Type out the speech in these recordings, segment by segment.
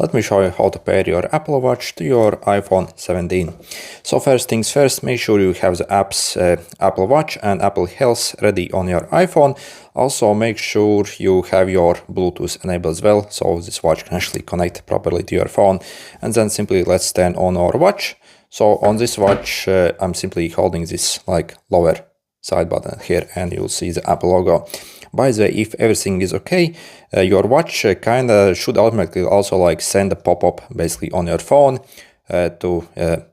Let me show you how to pair your Apple Watch to your iPhone 17. So first things first, make sure you have the apps Apple Watch and Apple Health ready on your iPhone. Also make sure you have your Bluetooth enabled as well, so this watch can actually connect properly to your phone. And then simply let's turn on our watch. So on this watch, I'm simply holding this like lower side button here and you'll see the Apple logo. By the way, if everything is okay, your watch kinda should automatically also like send a pop-up basically on your phone to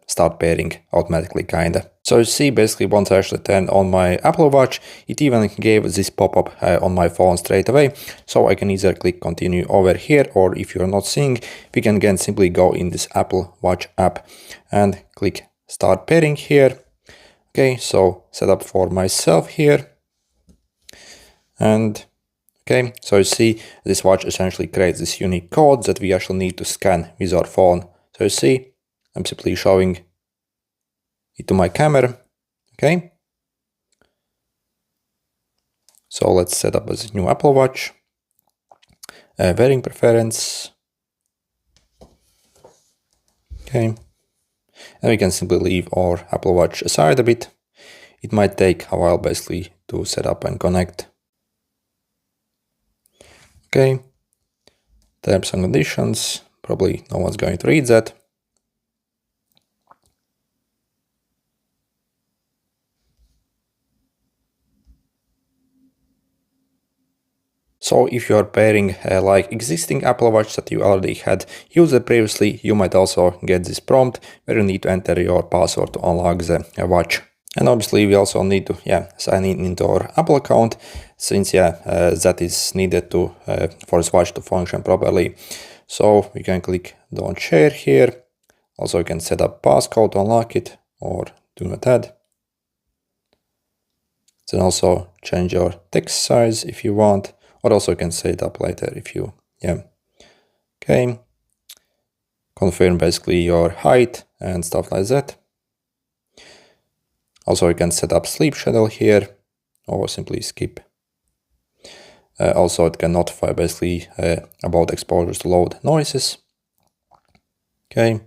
start pairing automatically kinda. So you see, basically once I actually turned on my Apple Watch, it even gave this pop-up on my phone straight away. So I can either click continue over here, or if you're not seeing, we can again simply go in this Apple Watch app and click start pairing here. Okay, so set up for myself here. And okay, so you see this watch essentially creates this unique code that we actually need to scan with our phone. So you see, I'm simply showing it to my camera. Okay. So let's set up this new Apple Watch. Wearing preference. Okay. And we can simply leave our Apple Watch aside a bit. It might take a while basically to set up and connect. Okay, terms and conditions, probably no one's going to read that. So if you are pairing like existing Apple Watch that you already had used previously, you might also get this prompt where you need to enter your password to unlock the watch. And obviously we also need to sign in into our Apple account, since that is needed to for this watch to function properly. So we can click don't share here. Also you can set up passcode to unlock it or do not add. Then also change your text size if you want, or also you can set it up later if you okay. Confirm basically your height and stuff like that. Also, you can set up sleep schedule here, or simply skip. Also, it can notify basically about exposures to loud noises. Okay.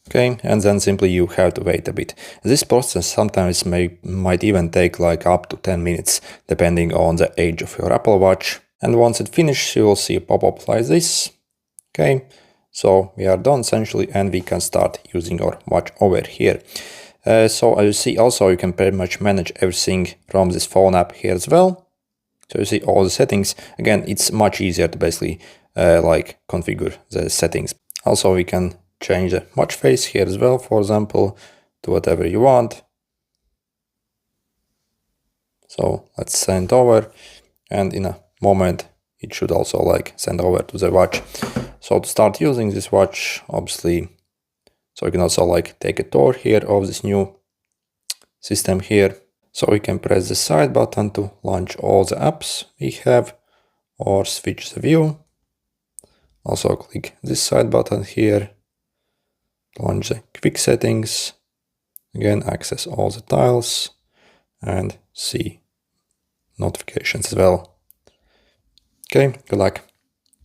Okay, and then simply you have to wait a bit. This process sometimes might even take like up to 10 minutes, depending on the age of your Apple Watch. And once it finishes, you will see a pop-up like this. Okay. So we are done essentially, and we can start using our watch over here. So as you see, also you can pretty much manage everything from this phone app here as well. So you see all the settings. Again, it's much easier to basically like configure the settings. Also, we can change the watch face here as well, for example, to whatever you want. So let's send over, and in a moment it should also like send over to the watch. So to start using this watch, obviously, so you can also like take a tour here of this new system here. So we can press the side button to launch all the apps we have, or switch the view. Also click this side button here, launch the quick settings, again access all the tiles and see notifications as well. Okay, good luck.